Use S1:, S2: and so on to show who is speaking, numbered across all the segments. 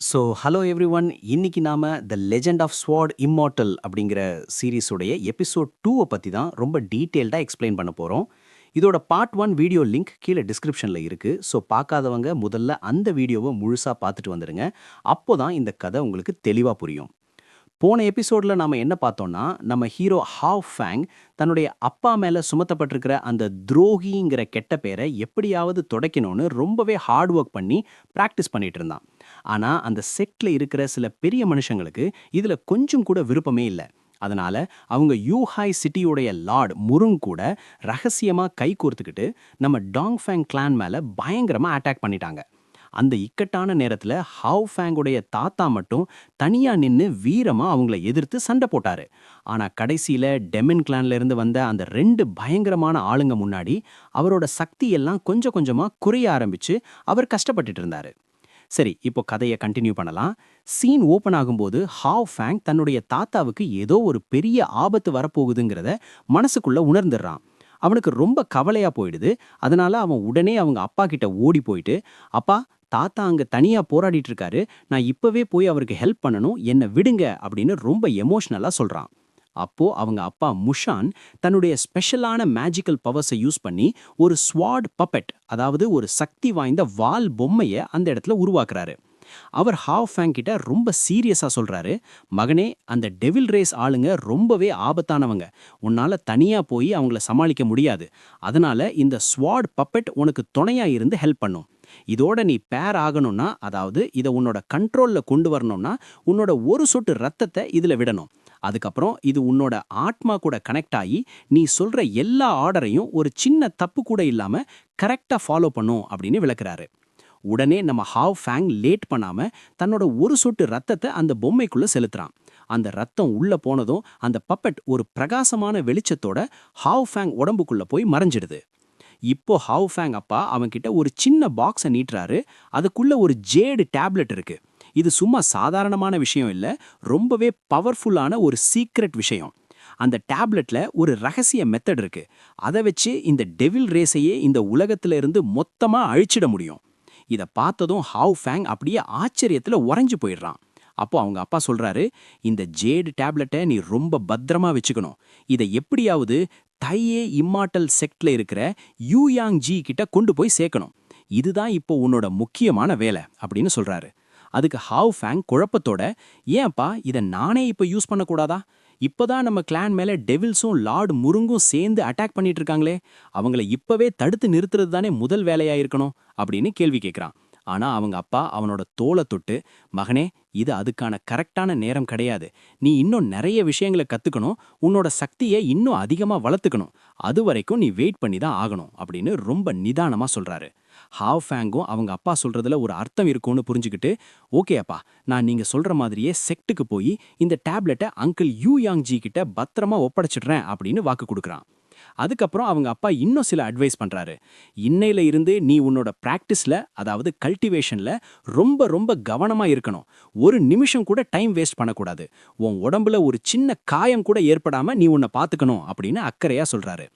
S1: Hello everyone. இன்னைக்கு நாம the legend of sword immortal அப்படிங்கிற சீரிஸுடைய எபிசோட் 2 பத்தி தான் ரொம்ப டீட்டெயில்டா எக்ஸ்பிளைன் பண்ண போறோம். இதோட பார்ட் 1 வீடியோ லிங்க் கீழ டிஸ்கிரிப்ஷன்ல இருக்கு. பார்க்காதவங்க முதல்ல அந்த வீடியோவ முழுசா பார்த்துட்டு வந்துருங்க. அப்போ தான் இந்த கதை உங்களுக்கு தெளிவா புரியும். போன எபிசோட்ல நாம என்ன பார்த்தோம்னா, நம்ம ஹீரோ ஹாவ் ஃபேங் தன்னுடைய அப்பா மேல சுமத்தப்பட்டிருக்கிற அந்த துரோகிங்கிற கெட்ட பேர எப்படியாவது துடைக்கணும்னு ரொம்பவே ஹார்ட் ஒர்க் பண்ணி பிராக்டிஸ் பண்ணிட்டு இருந்தான். ஆனா, அந்த செட்ல இருக்கிற சில பெரிய மனுஷங்களுக்கு இதுல கொஞ்சம் கூட விருப்பமே இல்ல. அதனால அவங்க யூஹாய் சிட்டியுடைய லார்ட் முருங் கூட ரகசியமா கை கோர்த்துக்கிட்டு நம்ம டாங்ஃபேங் கிளான் மேல பயங்கரமா அட்டாக் பண்ணிட்டாங்க. அந்த இக்கட்டான நேரத்துல ஹாவ் ஃபேங்குடைய தாத்தா மட்டும் தனியா நின்னு வீரமா அவங்கள எதிர்த்து சண்டை போட்டாரு. ஆனா கடைசியில டெமின் கிளான்ல இருந்து வந்த அந்த 2 பயங்கரமான ஆளுங்க முன்னாடி அவரோட சக்தி எல்லாம் கொஞ்சம் கொஞ்சமா குறைய ஆரம்பிச்சு அவர் கஷ்டப்பட்டுட்டு இருந்தாரு. சரி, இப்போ கதைய கண்டினியூ பண்ணலாம். சீன் ஓபன் ஆகும்போது ஹாவ் ஃபேங் தன்னுடைய தாத்தாவுக்கு ஏதோ ஒரு பெரிய ஆபத்து வரப்போகுதுங்கிறத மனசுக்குள்ள உணர்ந்துடுறான். அவனுக்கு ரொம்ப கவலையா போயிடுது. அதனால அவன் உடனே அவங்க அப்பா கிட்ட ஓடி போயிட்டு, "அப்பா, தாத்தா அங்க தனியா போராடிட்டு இருக்காரு. நான் இப்பவே போய் அவருக்கு ஹெல்ப் பண்ணணும். என்ன விடுங்க" அப்படின்னு ரொம்ப எமோஷனலா சொல்றான். அப்போ அவங்க அப்பா முஷான் தன்னுடைய ஸ்பெஷலான மேஜிக்கல் பவர்ஸை யூஸ் பண்ணி ஒரு ஸ்வாட் பப்பெட், அதாவது ஒரு சக்தி வாய்ந்த வால் பொம்மைய அந்த இடத்துல உருவாக்குறாரு. அவர் ஹாவ் ஃபேங் கிட்ட ரொம்ப சீரியஸா சொல்றாரு, "மகனே, அந்த டெவில் ரேஸ் ஆளுங்க ரொம்பவே ஆபத்தானவங்க. உன்னால தனியா போய் அவங்கள சமாளிக்க முடியாது. அதனால இந்த ஸ்வாட் பப்பெட் உனக்கு துணையா இருந்து ஹெல்ப் பண்ணும். இதோட நீ பேர் ஆகணும்னா, அதாவது இத உன்னோட கண்ட்ரோல்ல கொண்டு வரணும்னா, உன்னோட ஒரு சொட்டு ரத்தத்தை இதுல விடணும். அதுக்கப்புறம் இது உன்னோட ஆத்மா கூட கனெக்ட் ஆகி நீ சொல்ற எல்லா ஆர்டரையும் ஒரு சின்ன தப்பு கூட இல்லாம கரெக்டா ஃபாலோ பண்ணும்" அப்படின்னு விளக்குறாரு. உடனே நம்ம ஹாவ் ஃபேங் லேட் பண்ணாம தன்னோட ஒரு சொட்டு ரத்தத்தை அந்த பொம்மைக்குள்ள செலுத்துறான். அந்த ரத்தம் உள்ள போனதும் அந்த பப்பெட் ஒரு பிரகாசமான வெளிச்சத்தோட ஹாவ் ஃபேங் உடம்புக்குள்ள போய் மறைஞ்சிடுது. இப்போ ஹாவ் ஃபேங் அப்பா அவன்கிட்ட ஒரு சின்ன பாக்ஸை நீட்டுறாரு. அதுக்குள்ள ஒரு ஜேடு டேப்லெட் இருக்கு. இது சும்மா சாதாரணமான விஷயம் இல்ல, ரொம்பவே பவர்ஃபுல்லான ஒரு சீக்ரெட் விஷயம். அந்த டேப்லெட்ல ஒரு ரகசிய மெத்தட் இருக்கு. அதை வச்சு இந்த டெவில் ரேஸையே இந்த உலகத்துல இருந்து மொத்தமா அழிச்சிட முடியும். இத பார்த்ததும் ஹாவ் ஃபேங் அப்படியே ஆச்சரியத்துல உறைஞ்சு போயிடுறான். அப்போ அவங்க அப்பா சொல்றாரு, "இந்த ஜேடு டேப்லெட்டை நீ ரொம்ப பத்திரமா வச்சுக்கணும். இதை எப்படியாவது தையே இம்மார்ட்டல் செக்ட்ல இருக்கிற யூயாங் ஜி கிட்ட கொண்டு போய் சேர்க்கணும். இதுதான் இப்போ உன்னோட முக்கியமான வேலை" அப்படின்னு சொல்றாரு. அதுக்கு ஹாவ் ஃபேங் குழப்பத்தோட, "ஏன்ப்பா, இதை நானே இப்போ யூஸ் பண்ணக்கூடாதா? இப்பதான் நம்ம கிளான் மேல டெவில்ஸும் லார்ட் முருங்கும் சேர்ந்து அட்டாக் பண்ணிட்டு இருக்காங்களே, அவங்கள இப்பவே தடுத்து நிறுத்துறது தானே முதல் வேலையா இருக்கணும்" அப்படின்னு கேள்வி கேட்கிறான். ஆனா அவங்க அப்பா அவனோட தோளை தொட்டு, "மகனே, இது அதுக்கான கரெக்டான நேரம் கிடையாது. நீ இன்னும் நிறைய விஷயங்களை கத்துக்கணும். உன்னோட சக்தியை இன்னும் அதிகமா வளர்த்துக்கணும். அது வரைக்கும் நீ வெயிட் பண்ணி தான் ஆகணும்" அப்படின்னு ரொம்ப நிதானமா சொல்றாரு. ஹாவ் ஃபேங்கும் அவங்க அப்பா சொல்றதுல ஒரு அர்த்தம் இருக்கும்னு புரிஞ்சுக்கிட்டு, "ஓகே அப்பா, நான் நீங்க சொல்ற மாதிரியே செக்ட்டுக்கு போய் இந்த டேப்லெட்டை அங்கிள் யூ யாங் ஜி கிட்ட பத்திரமா ஒப்படைச்சிடுறேன்" அப்படின்னு வாக்கு கொடுக்குறான். அதுக்கப்புறம் அவங்க அப்பா இன்னும் சில அட்வைஸ் பண்றாரு. "இன்னையில இருந்து நீ உன்னோட பிராக்டிஸ்ல, அதாவது கல்டிவேஷன்ல ரொம்ப ரொம்ப கவனமா இருக்கணும். ஒரு நிமிஷம் கூட டைம் வேஸ்ட் பண்ணக்கூடாது. உன் உடம்புல ஒரு சின்ன காயம் கூட ஏற்படாம நீ உன்னை பாத்துக்கணும்" அப்படின்னு அக்கறையா சொல்றாரு.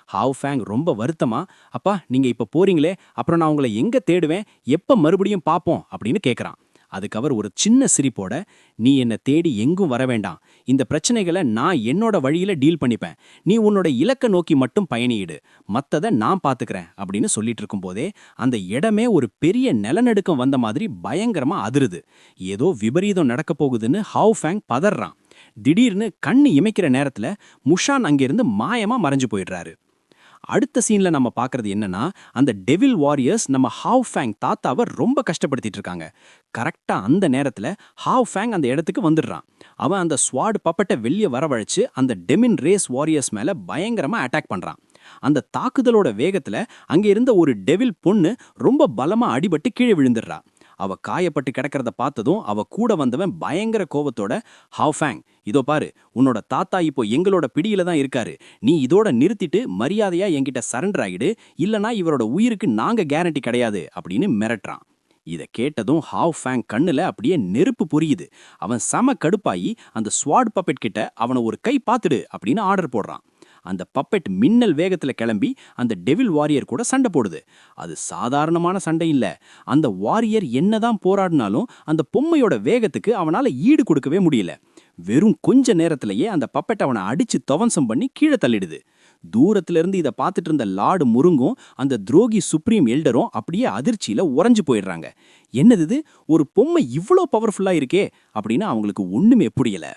S1: ஹாவ் ஃபேங் ரொம்ப வருத்தமா, "அப்பா, நீங்க இப்ப போறீங்களே, அப்புறம் நான் உங்களை எங்க தேடுவேன்? எப்ப மறுபடியும் பாப்போம்?" அப்படின்னு கேக்குறான். அதுக்கு அவர் ஒரு சின்ன சிரிப்போட, "நீ என்ன தேடி எங்கும் வர வேண்டாம். இந்த பிரச்சனைகளை நான் என்னோட வழியில டீல் பண்ணிப்பேன். நீ உன்னோட இலக்க நோக்கி மட்டும் பயணியிடு. மத்தத நான் பாத்துக்கிறேன்" அப்படின்னு சொல்லிட்டு இருக்கும்போதே அந்த இடமே ஒரு பெரிய நிலநடுக்கம் வந்த மாதிரி பயங்கரமா அதிருது. ஏதோ விபரீதம் நடக்க போகுதுன்னு ஹாவ் ஃபேங் பதறான். திடீர்னு கண்ணு இமைக்கிற நேரத்துல முஷான் அங்கிருந்து மாயமா மறைஞ்சு போயிடுறாரு. அடுத்த சீன்ல நம்ம பார்க்கறது என்னன்னா, அந்த டெவில் வாரியர்ஸ் நம்ம ஹாவ் ஃபேங் தாத்தாவை ரொம்ப கஷ்டப்படுத்திட்டு இருக்காங்க. கரெக்டா அந்த நேரத்துல ஹாவ் ஃபேங் அந்த இடத்துக்கு வந்துடுறான். அவன் அந்த ஸ்வாட் பப்பட்டை வெளிய வரவழைச்சு அந்த டெமின் ரேஸ் வாரியர்ஸ் மேல பயங்கரமா அட்டாக் பண்றான். அந்த தாக்குதலோட வேகத்துல அங்க இருந்த ஒரு டெவில் பொண்ணு ரொம்ப பலமா அடிபட்டு கீழே விழுந்துடுறா. அவ காயப்பட்டு கிடக்கிறத பார்த்ததும் அவ கூட வந்தவன் பயங்கர கோவத்தோட, "ஹாவ் ஃபேங், இதோ பாரு, உன்னோட தாத்தா இப்போ எங்களோட பிடியில தான் இருக்காரு. நீ இதோட நிறுத்திட்டு மரியாதையா என்கிட்ட சரண்டர் ஆகிடு, இல்லனா இவரோட உயிருக்கு நாங்க கேரண்டி கிடையாது" அப்படின்னு மிரட்டுறான். இத கேட்டதும் ஹாவ் ஃபேங் கண்ணுல அப்படியே நெருப்பு புரியுது. அவன் செம கடுப்பாயி அந்த ஸ்வாட் பப்பெட் கிட்ட, "அவனை ஒரு கை பார்த்துடு" அப்படின்னு ஆர்டர் போடுறான். அந்த பப்பெட் மின்னல் வேகத்துல கிளம்பி அந்த டெவில் வாரியர் கூட சண்டை போடுது. அது சாதாரணமான சண்டை இல்ல. அந்த வாரியர் என்னதான் போராடினாலும் அந்த பொம்மையோட வேகத்துக்கு அவனால ஈடு கொடுக்கவே முடியல. வெறும் கொஞ்ச நேரத்திலேயே அந்த பப்பெட் அவனை அடிச்சு துவம்சம் பண்ணி கீழே தள்ளிடுது. தூரத்துல இருந்து இதை பார்த்துட்டு இருந்த லார்டு முருங்கும் அந்த துரோகி சுப்ரீம் எல்டரும் அப்படியே அதிர்ச்சியில உறைஞ்சு போயிடுறாங்க. என்னது இது, ஒரு பொம்மை இவ்ளோ பவர்ஃபுல்லா இருக்கே அப்படின்னு அவங்களுக்கு ஒண்ணுமே புரியல.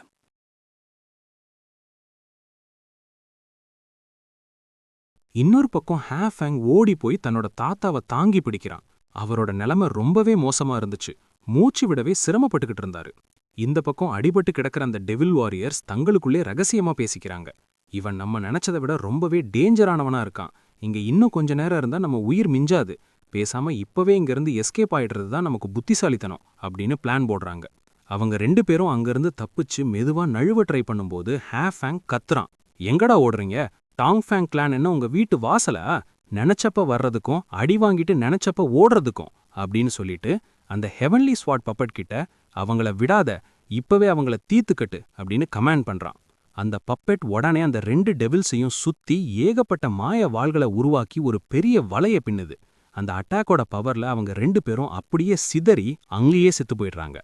S2: இன்னொரு பக்கம் ஹேஃபேங் ஓடி போய் தன்னோட தாத்தாவை தாங்கி பிடிக்கிறான். அவரோட நிலைமை ரொம்பவே மோசமா இருந்துச்சு. மூச்சு விடவே சிரமப்பட்டுக்கிட்டு இருந்தாரு. இந்த பக்கம் அடிபட்டு கிடக்கிற அந்த டெவில் வாரியர்ஸ் தங்களுக்குள்ளே ரகசியமா பேசிக்கிறாங்க. இவன் நம்ம நினைச்சதை விட ரொம்பவே டேஞ்சரானவனா இருக்கான். இங்க இன்னும் கொஞ்ச நேரம் இருந்தா நம்ம உயிர் மிஞ்சாது. பேசாம இப்பவே இங்கிருந்து எஸ்கேப் ஆயிடுறது தான் நமக்கு புத்திசாலித்தனம் அப்படின்னு பிளான் போடுறாங்க. அவங்க 2 பேரும் அங்கிருந்து தப்பிச்சு மெதுவா நழுவ ட்ரை பண்ணும்போது ஹேஃபேங் கத்துறான். எங்கடா ஓடுறீங்க? டாங்ஃபேங் கிளான் என்ன உங்க வீட்டு வாசலா? நினைச்சப்ப வர்றதுக்கும் அடி வாங்கிட்டு நினைச்சப்ப ஓடுறதுக்கும் அப்படின்னு சொல்லிட்டு அந்த ஹெவன்லி ஸ்வாட் பப்பட் கிட்ட அவங்கள விடாத, இப்பவே அவங்கள தீத்துக்கட்டு அப்படின்னு கமாண்ட் பண்றான். அந்த பப்பெட் உடனே அந்த 2 டெவில்ஸையும் சுத்தி ஏகப்பட்ட மாய வாள்களை உருவாக்கி ஒரு பெரிய வலைய பின்னுது. அந்த அட்டாக்கோட பவர்ல அவங்க 2 பேரும் அப்படியே சிதறி அங்கேயே செத்து போயிடுறாங்க.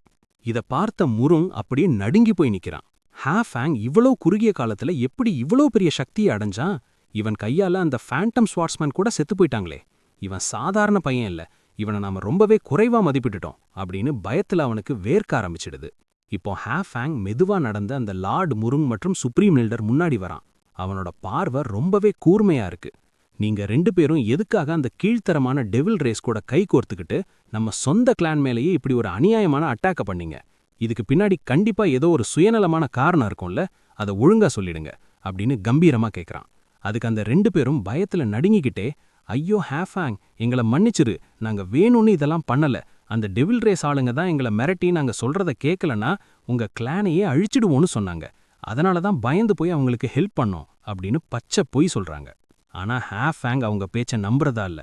S2: இத பார்த்த முருங் அப்படியே நடுங்கி போய் நிக்கிறான். ஹேஃபேங் இவ்வளோ குறுகிய காலத்துல எப்படி இவ்வளோ பெரிய சக்தியை அடைஞ்சான்? இவன் கையால அந்த ஃபேண்டம் ஸ்வாட்ஸ்மேன் கூட செத்து போயிட்டாங்களே. இவன் சாதாரண பையன் இல்ல, இவனை நாம ரொம்பவே குறைவா மதிப்பிட்டுட்டோம் அப்படின்னு பயத்துல அவனுக்கு வேர்க்க ஆரம்பிச்சிடுது. இப்போ ஹேஃபேங் மெதுவா நடந்து அந்த லார்டு முருங் மற்றும் சுப்ரீம் எல்டர் முன்னாடி வரான். அவனோட பார்வை ரொம்பவே கூர்மையா இருக்கு. நீங்க 2 பேரும் எதுக்காக அந்த கீழ்த்தரமான டெவில் ரேஸ் கூட கை கோர்த்துக்கிட்டு நம்ம சொந்த கிளான் மேலேயே இப்படி ஒரு அநியாயமான அட்டாக்க பண்ணீங்க? இதுக்கு பின்னாடி கண்டிப்பா ஏதோ ஒரு சுயநலமான காரணம் இருக்கும்ல, அதை ஒழுங்கா சொல்லிடுங்க அப்படின்னு கம்பீரமா கேட்கறான். அதுக்கு அந்த 2 பேரும் பயத்துல நடுங்கிக்கிட்டே, ஐயோ ஹேஃபேங், எங்களை மன்னிச்சிரு, நாங்க வேணும்னு இதெல்லாம் பண்ணல. அந்த டெவில் ரேஸ் ஆளுங்க தான் எங்களை மிரட்டி நாங்க சொல்றத கேட்கலன்னா உங்க கிளானையே அழிச்சிடுவோன்னு சொன்னாங்க. அதனால தான் பயந்து போய் அவங்களுக்கு ஹெல்ப் பண்ணோம் அப்படின்னு பச்சை பொய் சொல்றாங்க. ஆனா ஹேஃபேங் அவங்க பேச்ச நம்புறதா இல்ல.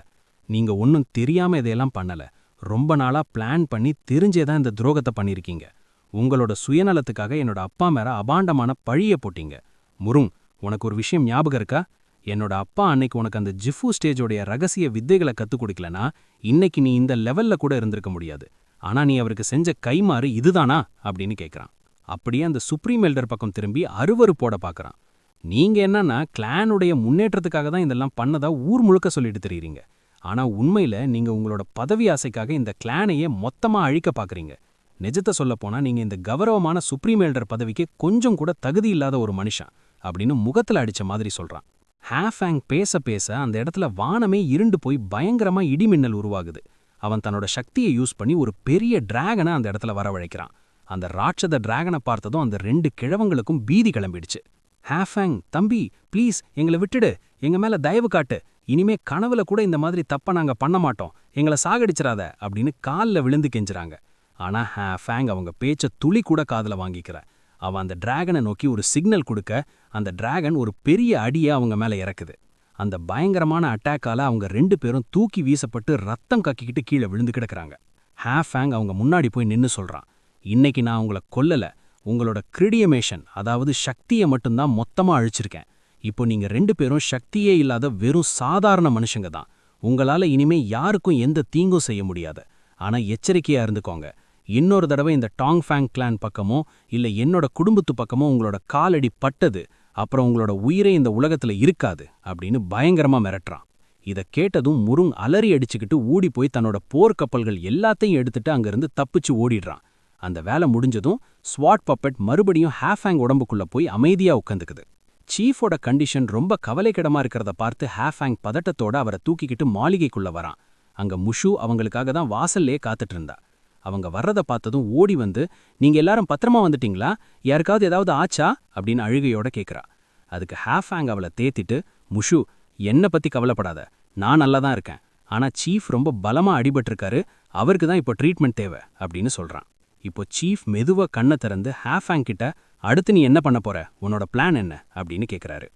S2: நீங்க ஒன்னும் தெரியாம இதையெல்லாம் பண்ணல. ரொம்ப நாளா பிளான் பண்ணி தெரிஞ்சேதான் இந்த துரோகத்தை பண்ணிருக்கீங்க. உங்களோட சுயநலத்துக்காக என்னோட அப்பா மேல அபாண்டமான பழிய போட்டீங்க. முருங், உனக்கு ஒரு விஷயம் ஞாபகம் இருக்கா? என்னோட அப்பா அன்னைக்கு உனக்கு அந்த ஜிஃபு ஸ்டேஜோடைய ரகசிய வித்தைகளை கத்துக் கொடுக்கலனா இன்னைக்கு நீ இந்த லெவல்ல கூட இருந்திருக்க முடியாது. ஆனா நீ அவருக்கு செஞ்ச கைமாறு இதுதானா அப்படின்னு கேட்கறான். அப்படியே அந்த சுப்ரீம் எல்டர் பக்கம் திரும்பி அருவருப்போட பார்க்கறான். நீங்க என்னன்னா கிளானுடைய முன்னேற்றத்துக்காக தான் இதெல்லாம் பண்ணதா ஊர் முழுக்க சொல்லிட்டு தெரியுறீங்க. ஆனா உண்மையில நீங்க உங்களோட பதவி ஆசைக்காக இந்த கிளானையே மொத்தமா அழிக்க பாக்குறீங்க. நிஜத்தை சொல்லப்போனா நீங்க இந்த கௌரவமான சுப்ரீம் எல்டர் பதவிக்கு கொஞ்சம் கூட தகுதி இல்லாத ஒரு மனுஷன் அப்படின்னு முகத்துல அடிச்ச மாதிரி சொல்றான். ஹேஃபேங் பேச பேச அந்த இடத்துல வானமே இருண்டு போய் பயங்கரமா இடிமின்னல் உருவாகுது. அவன் தன்னோட சக்தியை யூஸ் பண்ணி ஒரு பெரிய டிராகனை அந்த இடத்துல வரவழைக்கிறான். அந்த ராட்சத டிராகனை பார்த்ததும் அந்த 2 கிழவங்களுக்கும் பீதி கிளம்பிடுச்சு. ஹேஃபேங், தம்பி ப்ளீஸ் எங்களை விட்டுடு, எங்க மேல தயவு காட்டு, இனிமே கனவுல கூட இந்த மாதிரி தப்ப நாங்க பண்ண மாட்டோம், எங்களை சாகடிச்சிராத அப்படின்னு கால்ல விழுந்து கெஞ்சுறாங்க. ஆனா ஹேஃபேங் அவங்க பேச்ச துளி கூட காதுல வாங்கிக்கிற. அவன் அந்த டிராகனை நோக்கி ஒரு சிக்னல் கொடுக்க அந்த டிராகன் ஒரு பெரிய அடியை அவங்க மேல இறக்குது. அந்த பயங்கரமான அட்டாக்கால அவங்க 2 பேரும் தூக்கி வீசப்பட்டு ரத்தம் கக்கிக்கிட்டு கீழே விழுந்து கிடக்குறாங்க. ஹேஃபேங் அவங்க முன்னாடி போய் நின்னு சொல்றான், இன்னைக்கு நான் உங்களை கொல்லல, உங்களோட கிரிடியமேஷன் அதாவது சக்தியை மட்டும்தான் மொத்தமா அழிச்சிருக்கேன். இப்போ நீங்க 2 பேரும் சக்தியே இல்லாத வெறும் சாதாரண மனுஷங்க தான். உங்களால இனிமே யாருக்கும் எந்த தீங்கும் செய்ய முடியாது. ஆனா எச்சரிக்கையா இருந்துக்கோங்க. இன்னொரு தடவை இந்த டாங்ஃபேங் கிளான் பக்கமோ இல்ல என்னோட குடும்பத்து பக்கமோ உங்களோட காலடி பட்டது, அப்புறம் உங்களோட உயிரே இந்த உலகத்துல இருக்காது அப்படின்னு பயங்கரமா மிரட்டுறான். இத கேட்டதும் முருங் அலறி அடிச்சுக்கிட்டு ஓடி போய் தன்னோட போர்க்கப்பல்கள் எல்லாத்தையும் எடுத்துட்டு அங்கிருந்து தப்பிச்சு ஓடிடுறான். அந்த வேலை முடிஞ்சதும் ஸ்வாட் பப்பட் மறுபடியும் ஹேஃபேங் உடம்புக்குள்ள போய் அமைதியா உட்காந்துக்குது. சீஃபோட கண்டிஷன் ரொம்ப கவலைக்கிடமா இருக்கிறத பார்த்து ஹேஃபேங் பதட்டத்தோட அவரை தூக்கிக்கிட்டு மாளிகைக்குள்ள வரான். அங்க முஷு அவங்களுக்காக தான் வாசல்லே காத்துட்டு இருந்தா. அவங்க வர்றத பார்த்ததும் ஓடி வந்து, நீங்க எல்லாரும் பத்திரமா வந்துட்டீங்களா? யாருக்காவது ஏதாவது ஆச்சா அப்படின்னு அழுகையோட கேட்கறா. அதுக்கு ஹேஃபேங் அவளை தேத்திட்டு, முஷு, என்ன பத்தி கவலைப்படாத, நான் நல்லா தான் இருக்கேன். ஆனா சீஃப் ரொம்ப பலமா அடிபட்டிருக்காரு, அவருக்கு தான் இப்போ ட்ரீட்மெண்ட் தேவை அப்படின்னு சொல்றான். இப்போ சீஃப் மெதுவா கண்ணை திறந்து ஹேஃபேங் கிட்ட, அடுத்து நீ என்ன பண்ண போற, உன்னோட பிளான் என்ன அப்படின்னு கேட்கறாரு.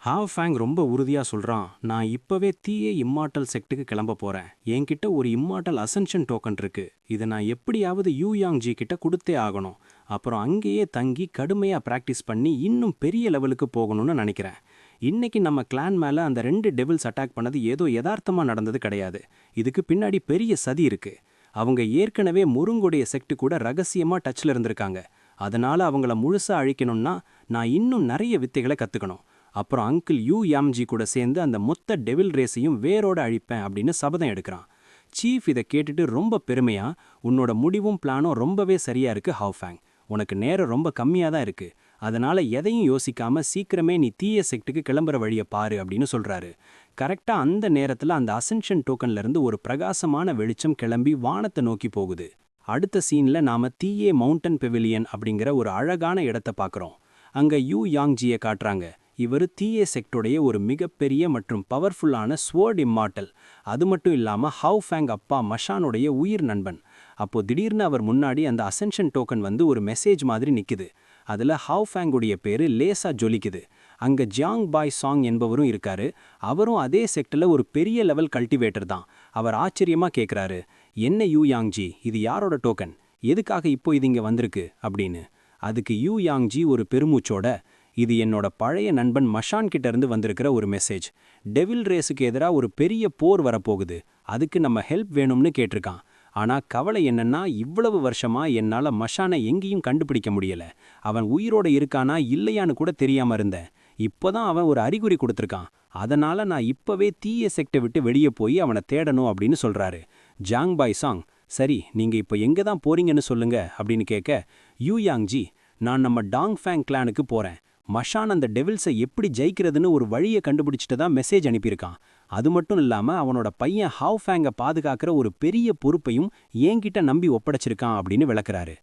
S1: ஹாவ் ஃபேங் ரொம்ப உறுதியா சொல்றான், நான் இப்பவே தீயே இம்மார்ட்டல் செக்ட்டுக்கு கிளம்ப போறேன். என்கிட்ட ஒரு இம்மார்ட்டல் அசென்ஷன் டோக்கன் இருக்கு. இதை நான் எப்படியாவது யூ யாங் ஜி கிட்ட கொடுத்தே ஆகணும். அப்புறம் அங்கேயே தங்கி கடுமையா பிராக்டிஸ் பண்ணி இன்னும் பெரிய லெவலுக்கு போகணும்னு நினைக்கிறேன். இன்னைக்கு நம்ம கிளான் மேல அந்த 2 டெவில்ஸ் அட்டாக் பண்ணது ஏதோ யதார்த்தமா நடந்தது கிடையாது. இதுக்கு பின்னாடி பெரிய சதி இருக்கு. அவங்க ஏற்கனவே முருங்குடைய செக்ட் கூட ரகசியமா டச்ல இருந்திருக்காங்க. அதனால அவங்கள முழுசா அழிக்கணும்னா நான் இன்னும் நிறைய வித்தைகளை கத்துக்கணும். அப்புறம் அங்கிள் யூ யாம்ஜி கூட சேர்ந்து அந்த மொத்த டெவில் ரேஸையும் வேரோட அழிப்பேன் அப்படின்னு சபதம் எடுக்கிறான். சீஃப் இதை கேட்டுட்டு ரொம்ப பெருமையா, உன்னோட முடிவும் பிளானும் ரொம்பவே சரியா இருக்கு ஹாவ் ஃபேங். உனக்கு நேரம் ரொம்ப கம்மியா தான் இருக்கு. அதனால எதையும் யோசிக்காம சீக்கிரமே நீ தீய செக்ட்டுக்கு கிளம்புற வழியை பாரு அப்படின்னு சொல்றாரு. கரெக்டா அந்த நேரத்துல அந்த அசென்ஷன் டோக்கன்ல இருந்து ஒரு பிரகாசமான வெளிச்சம் கிளம்பி வானத்தை நோக்கி போகுது. அடுத்த சீன்ல நாம தீயே மவுண்டன் பெவிலியன் அப்படிங்கிற ஒரு அழகான இடத்தை பார்க்கறோம். அங்க யூ யாங்ஜியை காட்டுறாங்க. இவர் தீயே செக்டுடைய ஒரு மிகப்பெரிய மற்றும் பவர்ஃபுல்லான ஸ்வோர்ட் இம்மார்ட்டல். அது மட்டும் இல்லாம ஹவ் ஃபேங் அப்பா மஷானுடைய உயிர் நண்பன். அப்போ திடீர்னு அவர் முன்னாடி அந்த அசென்ஷன் டோக்கன் வந்து ஒரு மெசேஜ் மாதிரி நிக்குது. அதுல ஹவ் ஃபேங்குடைய பேரு லேசா ஜொலிக்குது. அங்க ஜியாங் பாய் சாங் என்பவரும் இருக்காரு. அவரும் அதே செக்டர்ல ஒரு பெரிய லெவல் கல்டிவேட்டர் தான். அவர் ஆச்சரியமா கேக்குறாரு, என்ன யூ யாங்ஜி, இது யாரோட டோக்கன்? எதுக்காக இப்போ இது இங்க வந்திருக்கு அப்படின்னு. அதுக்கு யூ யாங்ஜி ஒரு பெருமூச்சோட, இது என்னோட பழைய நண்பன் மஷான் கிட்ட இருந்து வந்திருக்கிற ஒரு மெசேஜ். டெவில் ரேஸுக்கு எதிராக ஒரு பெரிய போர் வரப்போகுது. அதுக்கு நம்ம ஹெல்ப் வேணும்னு கேட்டிருக்கான். ஆனா கவலை என்னன்னா, இவ்வளவு வருஷமா என்னால மஷானை எங்கேயும் கண்டுபிடிக்க முடியல. அவன் உயிரோட இருக்கானா இல்லையான்னு கூட தெரியாம இருந்தேன். இப்போதான் அவன் ஒரு அறிகுறி கொடுத்திருக்கான். அதனால நான் இப்பவே தீய செக்டை விட்டு வெளியே போய் அவனை தேடணும் அப்படின்னு சொல்றாரு. ஜாங் பாய் சாங், சரி நீங்க இப்போ எங்க தான் போறீங்கன்னு சொல்லுங்க அப்படின்னு கேட்க, யூ யாங்ஜி, நான் நம்ம டாங் ஃபேங் கிளானுக்கு போறேன். மஷான் அந்த டெவில்ஸை எப்படி ஜெயிக்கிறதுன்னு ஒரு வழியை கண்டுபிடிச்சிட்டு தான் மெசேஜ் அனுப்பியிருக்கான். அது மட்டும் இல்லாம அவனோட பையன் ஹாவ் ஃபேங்கை பாதுகாக்கிற ஒரு பெரிய பொறுப்பையும் என்கிட்ட நம்பி ஒப்படைச்சிருக்கான் அப்படின்னு விளக்குறாரு.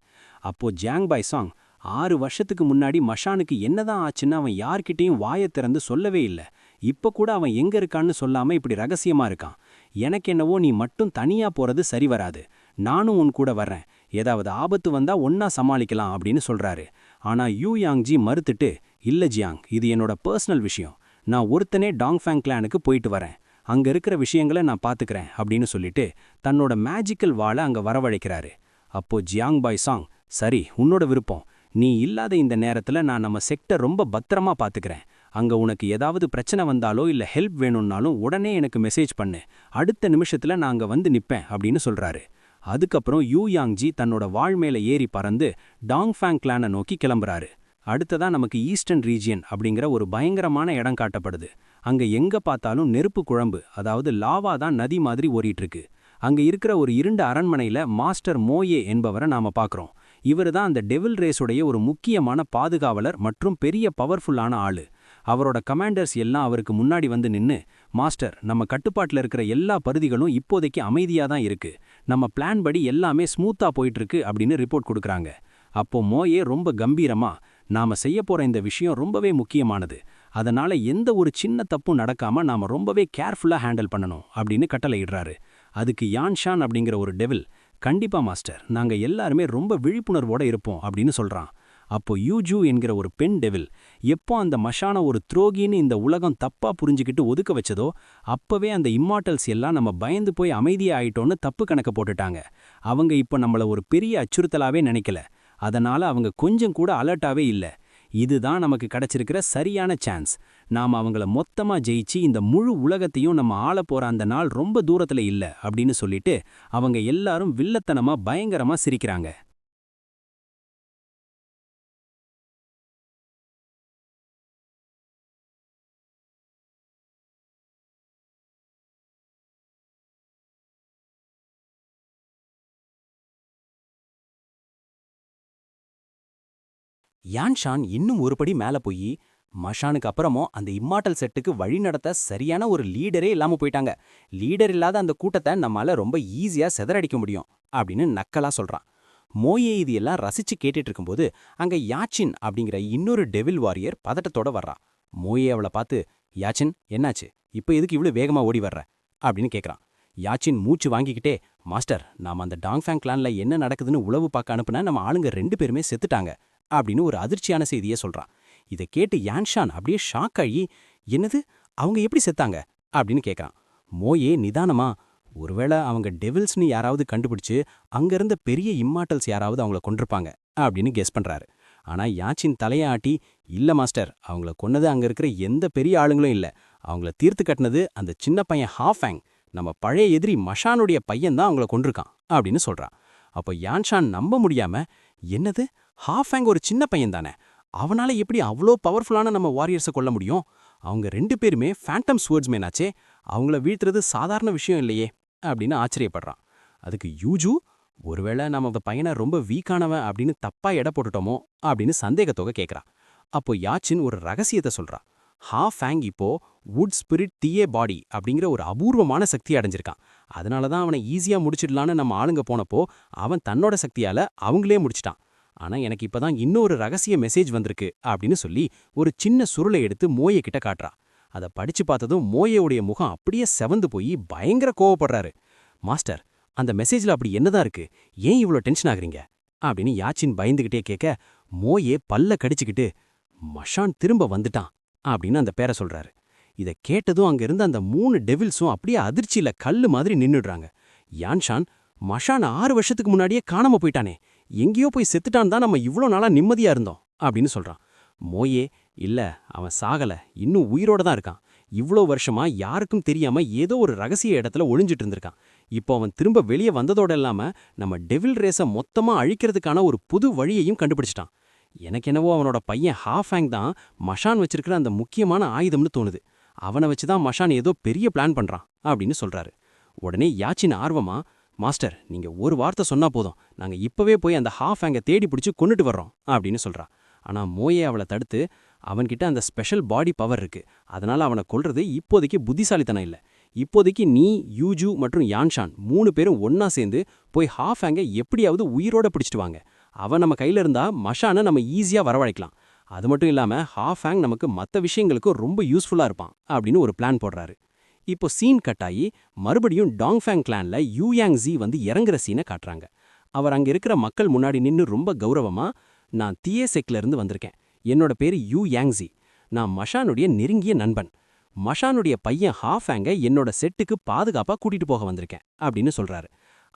S1: அப்போ ஜாங் பாய் சாங், 6 வருஷத்துக்கு முன்னாடி மஷானுக்கு என்னதான் ஆச்சுன்னு அவன் யார்கிட்டையும் வாயை திறந்து சொல்லவே இல்லை. இப்ப கூட அவன் எங்க இருக்கான்னு சொல்லாம இப்படி ரகசியமா இருக்கான். எனக்கு என்னவோ நீ மட்டும் தனியா போறது சரி வராது. நானும் உன் கூட வர்றேன். ஏதாவது ஆபத்து வந்தா ஒன்னா சமாளிக்கலாம் அப்படின்னு சொல்றாரு. ஆனா யூ யாங்ஜி மறுத்துட்டு, இல்ல ஜியாங், இது என்னோட பர்சனல் விஷயம். நான் ஒருத்தனே டாங்ஃபேங் கிளானுக்கு போயிட்டு வரேன். அங்க இருக்கிற விஷயங்களை நான் பாத்துக்கிறேன் அப்படின்னு சொல்லிட்டு தன்னோட மேஜிக்கல் வாளை அங்க வரவழைக்கிறாரு. அப்போ ஜியாங் பாய் சாங், சரி உன்னோட விருப்பம். நீ இல்லாத இந்த நேரத்துல நான் நம்ம செக்டர் ரொம்ப பத்திரமா பாத்துக்கிறேன். அங்க உனக்கு ஏதாவது பிரச்சனை வந்தாலோ இல்ல ஹெல்ப் வேணும்னாலும் உடனே எனக்கு மெசேஜ் பண்ணு. அடுத்த நிமிஷத்துல நான் அங்க வந்து நிப்பேன் அப்படின்னு சொல்றாரு. அதுக்கப்புறம் யூ யாங்ஜி தன்னோட வாழ் மேல ஏறி பறந்து டாங்ஃபேங் கிளானை நோக்கி கிளம்புறாரு. அடுத்ததா நமக்கு ஈஸ்டர்ன் ரீஜியன் அப்படிங்கிற ஒரு பயங்கரமான இடம் காட்டப்படுது. அங்க எங்க பார்த்தாலும் நெருப்பு குழம்பு, அதாவது லாவா தான் நதி மாதிரி ஓடிட்டு இருக்கு. அங்க இருக்கிற ஒரு இருண்ட அரண்மனையில மாஸ்டர் மோயே என்பவரை நாம பார்க்கறோம். இவரு தான் அந்த டெவில் ரேஸுடைய ஒரு முக்கியமான பாதுகாவலர் மற்றும் பெரிய பவர்ஃபுல்லான ஆளு. அவரோட கமாண்டர்ஸ் எல்லாம் அவருக்கு முன்னாடி வந்து நின்னு, மாஸ்டர், நம்ம கட்டுப்பாட்டுல இருக்கிற எல்லா பகுதிகளும் இப்போதைக்கு அமைதியா தான் இருக்கு. நம்ம பிளான் படி எல்லாமே ஸ்மூத்தா போயிட்டு இருக்கு அப்படின்னு ரிப்போர்ட் கொடுக்கறாங்க. அப்போ மோயே ரொம்ப கம்பீரமா, நாம செய்ய போற இந்த விஷயம் ரொம்பவே முக்கியமானது. அதனால எந்த ஒரு சின்ன தப்பும் நடக்காம நாம ரொம்பவே கேர்ஃபுல்லா ஹேண்டில் பண்ணணும் அப்படின்னு கட்டளையிடுறாரு. அதுக்கு யான்ஷான் அப்படிங்கிற ஒரு டெவில், கண்டிப்பா மாஸ்டர், நாங்க எல்லாருமே ரொம்ப விழிப்புணர்வோட இருப்போம் அப்படின்னு சொல்றான். அப்போ யூஜூ என்கிற ஒரு பெண் டெவில், எப்போ அந்த மஷான ஒரு துரோகின்னு இந்த உலகம் தப்பா புரிஞ்சுக்கிட்டு ஒதுக்க வச்சதோ அப்பவே அந்த இம்மார்ட்டல்ஸ் எல்லாம் நம்ம பயந்து போய் அமைதியா ஆயிட்டோன்னு தப்பு கணக்க போட்டுட்டாங்க. அவங்க இப்போ நம்மள ஒரு பெரிய அச்சுறுத்தலாவே நினைக்கல. அதனால அவங்க கொஞ்சம் கூட அலர்ட்டாவே இல்ல. இதுதான் நமக்கு கிடைச்சிருக்கிற சரியான சான்ஸ். நாம அவங்கள மொத்தமா ஜெயிச்சு இந்த முழு உலகத்தையும் நம்ம ஆள போற அந்த நாள் ரொம்ப தூரத்துல இல்ல அப்படின்னு சொல்லிட்டு அவங்க எல்லாரும் வில்லத்தனமா பயங்கரமா சிரிக்கிறாங்க. யான்ஷான் இன்னும் ஒருபடி மேல போய், மஷானுக்கு அப்புறமும் அந்த இம்மார்ட்டல் செட்டுக்கு வழி நடத்த சரியான ஒரு லீடரே இல்லாம போயிட்டாங்க. லீடர் இல்லாத அந்த கூட்டத்தை நம்மால ரொம்ப ஈஸியா செதறடிக்க முடியும் அப்படின்னு நக்கலா சொல்றான். மோயே இது எல்லாம் ரசிச்சு கேட்டுட்டு இருக்கும்போது அங்க யாச்சின் அப்படிங்கிற இன்னொரு டெவில் வாரியர் பதட்டத்தோட வர்றா. மோயே அவளை பார்த்து, யாச்சின் என்னாச்சு, இப்ப எதுக்கு இவ்வளவு வேகமா ஓடி வர்ற அப்படின்னு கேக்குறான். யாச்சின் மூச்சு வாங்கிக்கிட்டே, மாஸ்டர், நாம அந்த டாங்ஃபேங் கிளான்ல என்ன நடக்குதுன்னு உளவு பார்க்க அனுப்புன நம்ம ஆளுங்க 2 பேருமே செத்துட்டாங்க அப்படின்னு ஒரு அதிர்ச்சியான செய்தியை சொல்றான். இதை கேட்டு யான்ஷான் அப்படியே ஷாக் ஆகி, என்னது, அவங்க எப்படி செத்தாங்க அப்படின்னு கேட்கறான். மோயே நிதானமா, ஒருவேளை அவங்க டெவில்ஸ்னு யாராவது கண்டுபிடிச்சு அங்க இருந்த பெரிய இம்மார்ட்டல்ஸ் யாராவது அவங்கள கொன்றிருப்பாங்க அப்படின்னு கெஸ் பண்றாரு. ஆனா யாச்சின் தலைய ஆட்டி, இல்ல மாஸ்டர், அவங்கள கொன்னது அங்க இருக்கிற எந்த பெரிய ஆளுங்களும் இல்ல. அவங்கள தீர்த்து கட்டினது அந்த சின்ன பையன் ஹாஃபேங், நம்ம பழைய எதிரி மஷானுடைய பையன் தான் அவங்கள கொன்றிருக்கான் அப்படின்னு சொல்றான். அப்போ யான்ஷான் நம்ப முடியாம, என்னது, ஹாஃபேங் ஒரு சின்ன பையன் தானே, அவனால எப்படி அவ்வளோ பவர்ஃபுல்லான நம்ம வாரியர்ஸை கொல்ல முடியும்? அவங்க 2 பேருமே ஃபேண்டம் ஸ்வர்ட்ஸ்மேன் ஆச்சே, அவங்கள வீழ்த்துறது சாதாரண விஷயம் இல்லையே அப்படின்னு ஆச்சரியப்படுறான். அதுக்கு யூஜு, ஒருவேளை நம்ம அந்த பையனை ரொம்ப வீக்கானவன் அப்படின்னு தப்பா எடை போட்டுட்டோமோ அப்படின்னு சந்தேகத்தோக கேட்கறா. அப்போ யாச்சின் ஒரு ரகசியத்தை சொல்றா. ஹாஃபேங் இப்போ வுட் ஸ்பிரிட் தியே பாடி அப்படிங்கிற ஒரு அபூர்வமான சக்தி அடைஞ்சிருக்கான். அதனால தான் அவனை ஈஸியா முடிச்சிடலான்னு நம்ம ஆளுங்க போனப்போ அவன் தன்னோட சக்தியால அவங்களே முடிச்சிட்டான். ஆனா எனக்கு இப்பதான் இன்னொரு ரகசிய மெசேஜ் வந்திருக்கு அப்படின்னு சொல்லி ஒரு சின்ன சுருளை எடுத்து மோயே கிட்ட காட்டுறா. அதை படிச்சு பார்த்ததும் மோயேவுடைய முகம் அப்படியே செவந்து போய் பயங்கர கோவப்படுறாரு. மாஸ்டர், அந்த மெசேஜ்ல அப்படி என்னதான் இருக்கு, ஏன் இவ்ளோ டென்ஷன் ஆகுறீங்க அப்படின்னு யாச்சின் பயந்துகிட்டே கேட்க, மோயே பல்ல கடிச்சுக்கிட்டு, மஷான் திரும்ப வந்துட்டான் அப்படின்னு அந்த பேரை சொல்றாரு. இத கேட்டதும் அங்க இருந்த அந்த 3 டெவில்ஸும் அப்படியே அதிர்ச்சியில கல்லு மாதிரி நின்னுடுறாங்க. யான்ஷான், மஷான் 6 வருஷத்துக்கு முன்னாடியே காணாம போயிட்டானே, எங்கேயோ போய் செத்துட்டான் தான் நம்ம இவ்ளோ நாளா நிம்மதியா இருந்தோம் அப்படின்னு சொல்றான். மோயே, இல்ல, அவன் சாகல, இன்னும் உயிரோட தான் இருக்கான். இவ்ளோ வருஷமா யாருக்கும் தெரியாம ஏதோ ஒரு ரகசிய இடத்துல ஒளிஞ்சிட்டு இருந்திருக்கான். இப்போ அவன் திரும்ப வெளியே வந்ததோட இல்லாம நம்ம டெவில் ரேஸை மொத்தமா அழிக்கிறதுக்கான ஒரு புது வழியையும் கண்டுபிடிச்சிட்டான். எனக்கு என்னவோ அவனோட பையன் ஹாஃபேங் தான் மஷான் வச்சிருக்கிற அந்த முக்கியமான ஆயுதம்னு தோணுது. அவனை வச்சுதான் மஷான் ஏதோ பெரிய பிளான் பண்றான் அப்படின்னு சொல்றாரு. உடனே யாச்சின் ஆர்வமா, மாஸ்டர், நீங்க ஒரு வார்த்தை சொன்னா போதும், நாங்க இப்பவே போய் அந்த ஹாஃபேங்கை தேடி பிடிச்சு கொண்டுட்டு வர்றோம் அப்படின்னு சொல்றா. ஆனா மோயே அவளை தடுத்து, அவன்கிட்ட அந்த ஸ்பெஷல் பாடி பவர் இருக்கு, அதனால அவனை கொல்றது இப்போதைக்கு புத்திசாலித்தனம் இல்ல. இப்போதைக்கு நீ, யூஜு மற்றும் யான்ஷான் 3 பேரும் ஒன்னா சேர்ந்து போய் ஹாஃபேங்கை எப்படியாவது உயிரோட பிடிச்சிட்டு வாங்க. அவன் நம்ம கையில இருந்தா மஷானை நம்ம ஈஸியா வரவழைக்கலாம். அது மட்டும் இல்லாம ஹாஃபேங் நமக்கு மற்ற விஷயங்களுக்கும் ரொம்ப யூஸ்ஃபுல்லா இருப்பான் அப்படின்னு ஒரு பிளான் போடுறாரு. இப்போ சீன் கட்டாயி மறுபடியும் டாங்ஃபேங் கிளான்ல யூயாங் ஜி வந்து இறங்குற சீனை காட்டுறாங்க. அவர் அங்க இருக்கிற மக்கள் முன்னாடி நின்னு ரொம்ப கௌரவமா, நான் தியேசெக்ல இருந்து வந்திருக்கேன், என்னோட பேரு யூ யாங்ஸி, நான் மஷானுடைய நெருங்கிய நண்பன், மஷானுடைய பையன் ஹாஃபேங்கை என்னோட செட்டுக்கு பாதுகாப்பா கூட்டிட்டு போக வந்திருக்கேன் அப்படின்னு சொல்றாரு.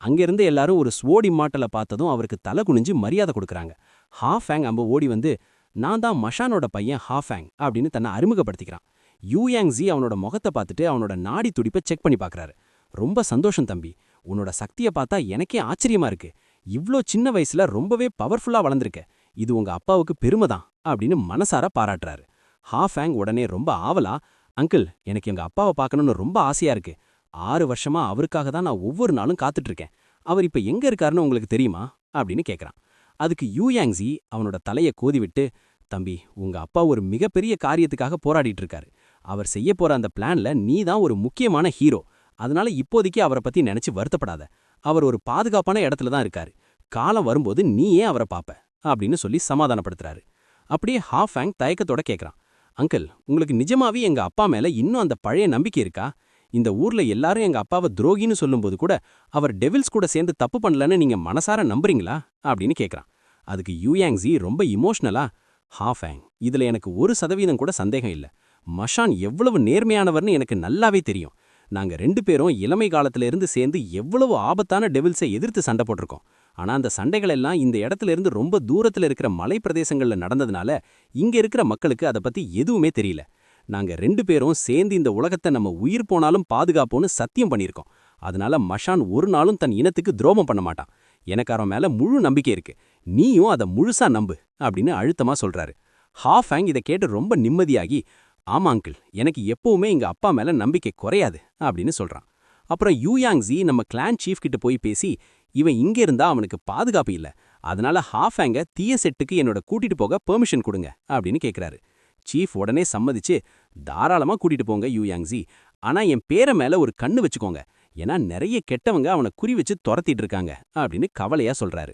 S1: அங்கிருந்து எல்லாரும் ஒரு ஸ்வோர்ட் இம்மார்ட்டலை பார்த்ததும் அவருக்கு தலை குனிஞ்சு மரியாதை கொடுக்குறாங்க. ஹாஃபேங் அம்ப ஓடி வந்து, நான் தான் மஷானோட பையன் ஹாஃபேங் அப்படின்னு தன்னை அறிமுகப்படுத்திக்கிறான். யூயாங்ஸி அவனோட முகத்தை பார்த்துட்டு அவனோட நாடி துடிப்பை செக் பண்ணி பார்க்கறாரு. ரொம்ப சந்தோஷம் தம்பி, உன்னோட சக்தியை பார்த்தா எனக்கே ஆச்சரியமா இருக்கு, இவ்ளோ சின்ன வயசுல ரொம்பவே பவர்ஃபுல்லா வளர்ந்திருக்க, இது உங்க அப்பாவுக்கு பெருமை தான் அப்படின்னு மனசார பாராட்டுறாரு. ஹாஃபேங் உடனே ரொம்ப ஆவலா, அங்கிள், எனக்கு எங்க அப்பாவை பார்க்கணும்னு ரொம்ப ஆசையா இருக்கு, 6 வருஷமா அவருக்காக தான் நான் ஒவ்வொரு நாளும் காத்துட்டு இருக்கேன், அவர் இப்ப எங்க இருக்காருன்னு உங்களுக்கு தெரியுமா அப்படின்னு கேட்கறான். அதுக்கு யூயாங்ஸி அவனோட தலைய கோதிவிட்டு, தம்பி, உங்க அப்பா ஒரு மிகப்பெரிய காரியத்துக்காக போராடிட்டு இருக்காரு, அவர் செய்ய போற அந்த பிளான்ல நீ தான் ஒரு முக்கியமான ஹீரோ, அதனால இப்போதைக்கு அவரை பத்தி நினைச்சு வருத்தப்படாத, அவர் ஒரு பாதுகாப்பான இடத்துல தான் இருக்காரு, காலம் வரும்போது நீயே அவரை பாப்ப அப்படின்னு சொல்லி சமாதானப்படுத்துறாரு. அப்படியே ஹாஃபேங் தயக்கத்தோட கேட்கறான், அங்கிள், உங்களுக்கு நிஜமாவே எங்க அப்பா மேல இன்னும் அந்த பழைய நம்பிக்கை இருக்கா? இந்த ஊர்ல எல்லாரும் எங்க அப்பாவை துரோகின்னு சொல்லும்போது கூட அவர் டெவில்ஸ் கூட சேர்ந்து தப்பு பண்ணலன்னு நீங்க மனசார நம்புறீங்களா அப்படின்னு கேட்கறான். அதுக்கு யூயாங்ஸி ரொம்ப இமோஷனலா, ஹாஃபேங், இதுல எனக்கு 1% கூட சந்தேகம் இல்ல, மஷான் எவ்வளவு நேர்மையானவர்னு எனக்கு நல்லாவே தெரியும், நாங்க 2 பேரும் இளமை காலத்துல இருந்து சேர்ந்து எவ்வளவு ஆபத்தான டெவில்ஸை எதிர்த்து சண்டை போட்டிருக்கோம். ஆனா அந்த சண்டைகள் எல்லாம் இந்த இடத்துல இருந்து ரொம்ப தூரத்துல இருக்கிற மலை பிரதேசங்கள்ல நடந்ததுனால இங்க இருக்கிற மக்களுக்கு அதை பத்தி எதுவுமே தெரியல. நாங்க 2 பேரும் சேர்ந்து இந்த உலகத்தை நம்ம உயிர் போனாலும் பாதுகாப்போம்னு சத்தியம் பண்ணியிருக்கோம். அதனால மஷான் ஒரு நாளும் தன் இனத்துக்கு துரோகம் பண்ண மாட்டான். எனக்கு அவன் மேல முழு நம்பிக்கை இருக்கு, நீயும் அதை முழுசா நம்பு அப்படின்னு அழுத்தமா சொல்றாரு. ஹாஃபேங் இதை கேட்டு ரொம்ப நிம்மதியாகி, ஆமா அங்கிள், எனக்கு எப்பவுமே எங்க அப்பா மேல நம்பிக்கை குறையாது அப்படின்னு சொல்றான். அப்புறம் யூயாங்ஸி நம்ம கிளான் சீஃப் கிட்ட போய் பேசி, இவன் இங்க இருந்தா அவனுக்கு பாதுகாப்பு இல்ல, அதனால ஹாஃபேங்க தீய செட்டுக்கு என்னோட கூட்டிட்டு போக பெர்மிஷன் கொடுங்க அப்படின்னு கேட்கிறாரு. சீஃப் உடனே சம்மதிச்சு, தாராளமா கூட்டிட்டு போங்க யூயாங்ஸி, ஆனா என் பேரை மேல ஒரு கண்ணு வச்சுக்கோங்க, ஏன்னா நிறைய கெட்டவங்க அவனை குறி வச்சு துரத்திட்டு இருக்காங்க அப்படின்னு கவலையா சொல்றாரு.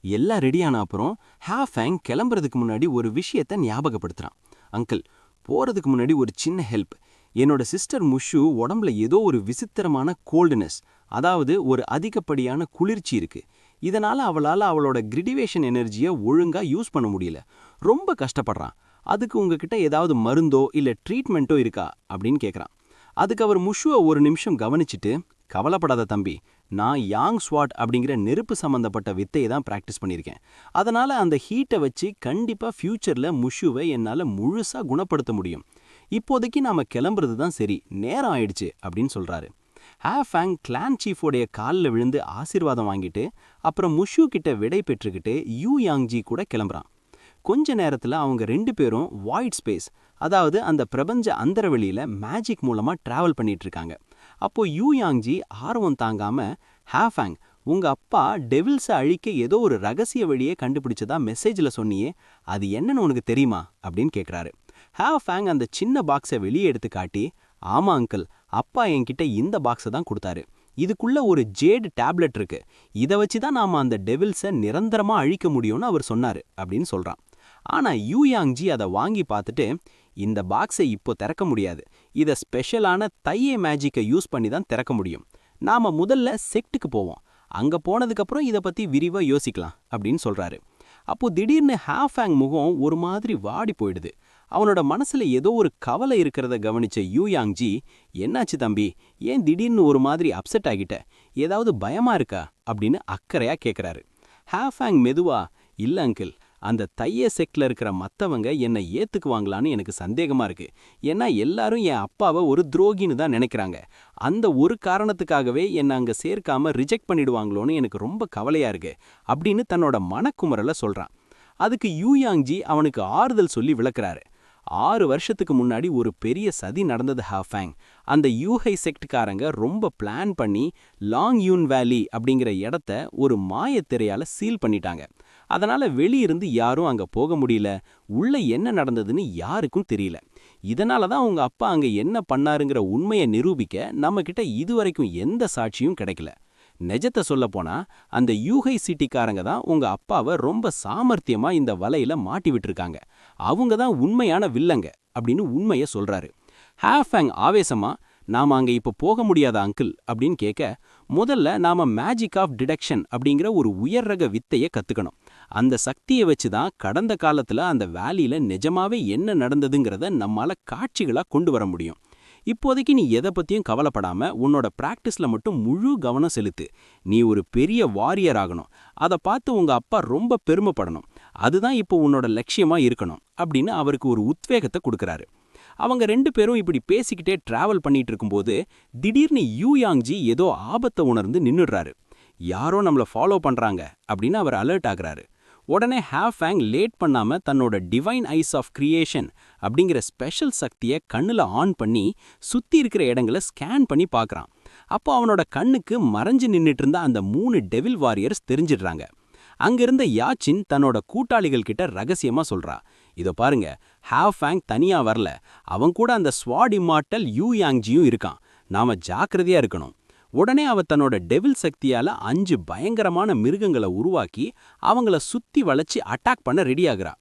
S3: எல்லாம் ரெடியான அப்புறம் ஹாஃபேங் கிளம்புறதுக்கு முன்னாடி ஒரு விஷயத்த ஞாபகப்படுத்துறான். அங்கிள், போறதுக்கு முன்னாடி ஒரு சின்ன ஹெல்ப், என்னோட சிஸ்டர் முஷு உடம்புல ஏதோ ஒரு விசித்திரமான கோல்டுனஸ், அதாவது ஒரு அதிகப்படியான குளிர்ச்சி இருக்கு, இதனால அவளால அவளோட கிரிடிவேஷன் எனர்ஜியை ஒழுங்கா யூஸ் பண்ண முடியல. ரொம்ப கஷ்டப்படுறான். அதுக்கு உங்ககிட்ட ஏதாவது மருந்தோ இல்ல ட்ரீட்மெண்ட்டோ இருக்கா அப்படின்னு கேட்குறான். அதுக்கு அவர் முஷுவை ஒரு நிமிஷம் கவனிச்சுட்டு, கவலைப்படாத தம்பி, நான் யாங் ஸ்வாட் அப்படிங்கிற நெருப்பு சம்பந்தப்பட்ட வித்தையை தான் பிராக்டிஸ் பண்ணியிருக்கேன். அதனால அந்த ஹீட்டை வச்சு கண்டிப்பா ஃபியூச்சர்ல முஷுவை என்னால முழுசா குணப்படுத்த முடியும். இப்போதைக்கு நாம கிளம்புறது தான் சரி, நேரம் ஆயிடுச்சு அப்படின்னு சொல்றாரு. ஹேஃபேங் கிளான் சீஃபோடைய காலில் விழுந்து ஆசீர்வாதம் வாங்கிட்டு அப்புறம் முஷு கிட்ட விடை பெற்றுக்கிட்டு யூ யாங்ஜி கூட கிளம்புறான். கொஞ்ச நேரத்துல அவங்க 2 பேரும் வாய்ட் ஸ்பேஸ், அதாவது அந்த பிரபஞ்ச அந்தரவெளியில மேஜிக் மூலமா டிராவல் பண்ணிட்டு இருக்காங்க. அப்போ யூ யாங்ஜி ஆர்வம் தாங்காம, ஹேஃபேங், உங்க அப்பா டெவில்ஸை அழிக்க ஏதோ ஒரு ரகசிய வழியை கண்டுபிடிச்சதா மெசேஜ்ல சொன்னியே, அது என்னன்னு உனக்கு தெரியுமா அப்படின்னு கேட்குறாரு. ஹேஃபேங் அந்த சின்ன பாக்ஸை வெளியே எடுத்து காட்டி, ஆமா அங்கிள், அப்பா என்கிட்ட இந்த பாக்ஸை தான் கொடுத்தாரு. இதுக்குள்ள ஒரு ஜேடு டேப்லெட் இருக்கு. இதை வச்சு தான் நாம அந்த டெவில்ஸை நிரந்தரமா அழிக்க முடியும்னு அவர் சொன்னாரு அப்படின்னு சொல்றான். ஆனா யூ யாங்ஜி அதை வாங்கி பார்த்துட்டு, இந்த பாக்ஸை இப்போ திறக்க முடியாது. இதை ஸ்பெஷலான தையே மேஜிக்கை யூஸ் பண்ணி தான் திறக்க முடியும். நாம முதல்ல செக்ட்டுக்கு போவோம். அங்க போனதுக்கப்புறம் இதை பத்தி விரிவா யோசிக்கலாம் அப்படின்னு சொல்றாரு. அப்போ திடீர்னு ஹேஃபேங் முகம் ஒரு மாதிரி வாடி போயிடுது. அவனோட மனசுல ஏதோ ஒரு கவலை இருக்கிறத கவனிச்ச யூ யாங்ஜி, என்னாச்சு தம்பி, ஏன் திடீர்னு ஒரு மாதிரி அப்செட் ஆகிட்ட, ஏதாவது பயமா இருக்கா அப்படின்னு அக்கறையா கேட்குறாரு. ஹேஃபேங் மெதுவா, இல்ல அங்கிள், அந்த தைய செக்ட்ல இருக்கிற மத்தவங்க என்னை ஏத்துக்குவாங்களான்னு எனக்கு சந்தேகமா இருக்கு. ஏன்னா எல்லாரும் என் அப்பாவை ஒரு துரோகின்னு தான் நினைக்கிறாங்க. அந்த ஒரு காரணத்துக்காகவே என்னை அங்க சேர்க்காம ரிஜெக்ட் பண்ணிடுவாங்களோன்னு எனக்கு ரொம்ப கவலையா இருக்கு அப்படின்னு தன்னோட மனக்குமரல சொல்றான். அதுக்கு யூ யாங்ஜி அவனுக்கு ஆறுதல் சொல்லி விளக்குறாரு. 6 வருஷத்துக்கு முன்னாடி ஒரு பெரிய சதி நடந்தது ஹேஃபேங். அந்த யூஹை செக்ட்காரங்க ரொம்ப பிளான் பண்ணி லாங் யூன் வேலி அப்படிங்கிற இடத்த ஒரு மாயத்திரையால சீல் பண்ணிட்டாங்க. அதனால வெளியிருந்து யாரும் அங்க போக முடியல. உள்ள என்ன நடந்ததுன்னு யாருக்கும் தெரியல. இதனால தான் உங்க அப்பா அங்க என்ன பண்ணாருங்கிற உண்மையை நிரூபிக்க நம்ம கிட்ட இதுவரைக்கும் எந்த சாட்சியும் கிடைக்கல. நிஜத்தை சொல்ல போனா, அந்த யூஹை சிட்டிக்காரங்க தான் உங்க அப்பாவை ரொம்ப சாமர்த்தியமா இந்த வலையில மாட்டி விட்டுருக்காங்க. அவங்க தான் உண்மையான வில்லங்க அப்படின்னு உண்மையை சொல்றாரு. ஹேஃபேங் ஆவேசமா, நாம அங்க இப்ப போக முடியாத அங்கிள் அப்படின்னு கேட்க, முதல்ல நாம மேஜிக் ஆஃப் டிடெக்ஷன் அப்படிங்கிற ஒரு உயர் ரக வித்தையை கத்துக்கணும். அந்த சக்தியை வச்சு தான் கடந்த காலத்துல அந்த வேலியில நிஜமாவே என்ன நடந்ததுங்கிறத நம்மால காட்சிகளா கொண்டு வர முடியும். இப்போதைக்கு நீ எதை பத்தியும் கவலைப்படாம உன்னோட பிராக்டிஸ்ல மட்டும் முழு கவனம் செலுத்து. நீ ஒரு பெரிய வாரியர் ஆகணும். அதை பார்த்து உங்க அப்பா ரொம்ப பெருமைப்படணும். அதுதான் இப்போ உன்னோட லட்சியமா இருக்கணும் அப்படின்னு அவருக்கு ஒரு உத்வேகத்தை கொடுக்கறாரு. அவங்க 2 பேரும் இப்படி பேசிக்கிட்டே டிராவல் பண்ணிட்டு இருக்கும்போது திடீர்னு யூ யாங்ஜி ஏதோ ஆபத்தை உணர்ந்து நின்னுடுறாரு. யாரோ நம்மள ஃபாலோ பண்றாங்க அப்படின்னு அவர் அலர்ட் ஆகுறாரு. உடனே ஹேஃபேங் லேட் பண்ணாம தன்னோட டிவைன் ஐஸ் ஆஃப் கிரியேஷன் அப்படிங்கிற ஸ்பெஷல் சக்தியை கண்ணுல ஆன் பண்ணி சுத்தி இருக்கிற இடங்களை ஸ்கேன் பண்ணி பார்க்கறான். அப்போ அவனோட கண்ணுக்கு மறைஞ்சு நின்னுட்டு இருந்த அந்த 3 டெவில் வாரியர்ஸ் தெரிஞ்சிடுறாங்க. அங்கிருந்த யாச்சின் தன்னோட கூட்டாளிகள் கிட்ட ரகசியமா சொல்றா, இதோ பாருங்க, ஹேஃபேங் தனியா வரல, அவன் கூட அந்த ஸ்வாட் இம்மார்ட்டல் யூ யாங்ஜியும் இருக்கான். நாம ஜாக்கிரதையா இருக்கணும். உடனே அவ தன்னோட டெவில் சக்தியால 5 பயங்கரமான மிருகங்களை உருவாக்கி அவங்கள சுத்தி வளைச்சு அட்டாக் பண்ண ரெடியாகிறா.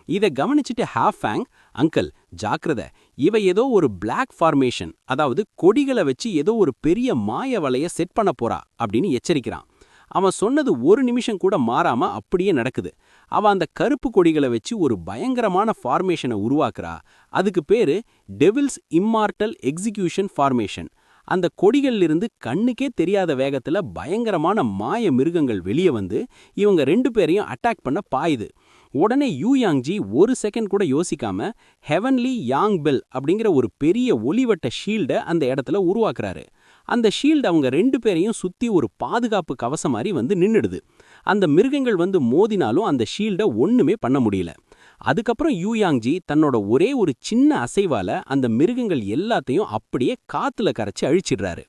S3: இதை கவனிச்சுட்டு ஹேஃபேங், அங்கிள் ஜாக்கிரதை, இவ ஏதோ ஒரு பிளாக் ஃபார்மேஷன், அதாவது கொடிகளை வச்சு ஏதோ ஒரு பெரிய மாய வலைய செட் பண்ண போறா அப்படின்னு எச்சரிக்கிறான். அவன் சொன்னது ஒரு நிமிஷம் கூட மாறாம அப்படியே நடக்குது. அவ அந்த கருப்பு கொடிகளை வச்சு ஒரு பயங்கரமான ஃபார்மேஷனை உருவாக்குறா. அதுக்கு பேரு டெவில்ஸ் இம்மார்ட்டல் எக்ஸிகியூஷன் ஃபார்மேஷன். அந்த கொடிகளிலிருந்து கண்ணுக்கே தெரியாத வேகத்துல பயங்கரமான மாய மிருகங்கள் வெளியே வந்து இவங்க 2 பேரையும் அட்டாக் பண்ண பாயுது. உடனே யூ யாங்ஜி ஒரு செகண்ட் கூட யோசிக்காம ஹெவன்லி யாங் பெல் அப்படிங்கிற ஒரு பெரிய ஒளிவட்ட ஷீல்டை அந்த இடத்துல உருவாக்குறாரு. அந்த ஷீல்டு அவங்க 2 பேரையும் சுத்தி ஒரு பாதுகாப்பு கவசம் மாதிரி வந்து நின்னுடுது. அந்த மிருகங்கள் வந்து மோதினாலும் அந்த ஷீல்டை ஒண்ணுமே பண்ண முடியல. அதுக்கப்புறம் யூ யாங்ஜி தன்னோட ஒரே ஒரு சின்ன அசைவால அந்த மிருகங்கள் எல்லாத்தையும் அப்படியே காத்துல கரைச்சு அழிச்சிடுறாரு.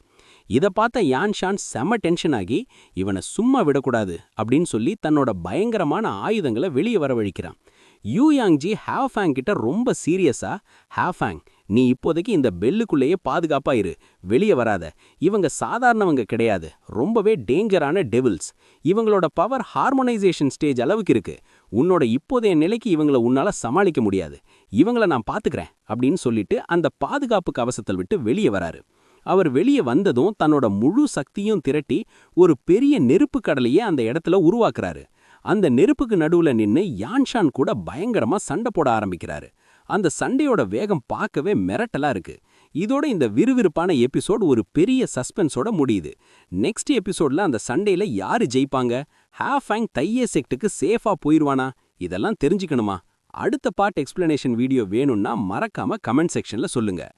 S3: இதை பார்த்த யான்ஷான் செம டென்ஷன் ஆகி, இவனை சும்மா விடக்கூடாது அப்படின்னு சொல்லி தன்னோட பயங்கரமான ஆயுதங்களை வெளியே வரவழிக்கிறான். யூ யாங்ஜி ஹேஃபேங் கிட்ட ரொம்ப சீரியஸா, ஹேஃபேங், நீ இப்போதைக்கு இந்த பெல்லுக்குள்ளேயே பாதுகாப்பா இரு, வெளியே வராத. இவங்க சாதாரணவங்க கிடையாது, ரொம்பவே டேஞ்சரான டெவில்ஸ். இவங்களோட பவர் ஹார்மோனைசேஷன் ஸ்டேஜ் அளவுக்கு இருக்கு. உன்னோட இப்போதைய நிலைக்கு இவங்களை உன்னால சமாளிக்க முடியாது. இவங்கள நான் பாத்துக்கிறேன் அப்படின்னு சொல்லிட்டு அந்த பாதுகாப்பு கவசத்தில் விட்டு வெளியே வராரு. அவர் வெளியே வந்ததும் தன்னோட முழு சக்தியும் திரட்டி ஒரு பெரிய நெருப்பு கடலையே அந்த இடத்துல உருவாக்குறாரு. அந்த நெருப்புக்கு நடுவுல நின்னு யான்ஷான் கூட பயங்கரமா சண்டை போட ஆரம்பிக்கிறாரு. அந்த சண்டையோட வேகம் பார்க்கவே மிரட்டலா இருக்கு. இதோட இந்த விறுவிறுப்பான எபிசோட் ஒரு பெரிய சஸ்பென்ஸோட முடியுது. நெக்ஸ்ட் எபிசோட்ல அந்த சண்டையில யாரு ஜெயிப்பாங்க? ஹாஃபேங் தையே செக்டுக்கு சேஃபா போயிருவானா? இதெல்லாம் தெரிஞ்சுக்கணுமா? அடுத்த பார்ட் எக்ஸ்பிளனேஷன் வீடியோ வேணும்னா மறக்காம கமெண்ட் செக்ஷன்ல சொல்லுங்க.